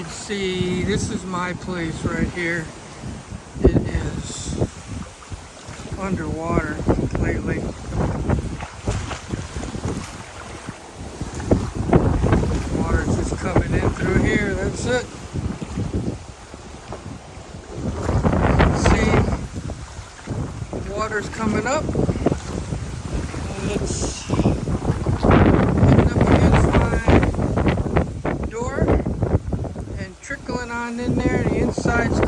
See, this is my place right here. It is underwater completely. Water's just coming in through here. That's it. See, water's coming up. And it's hitting up against my door and trickling on in there. The inside's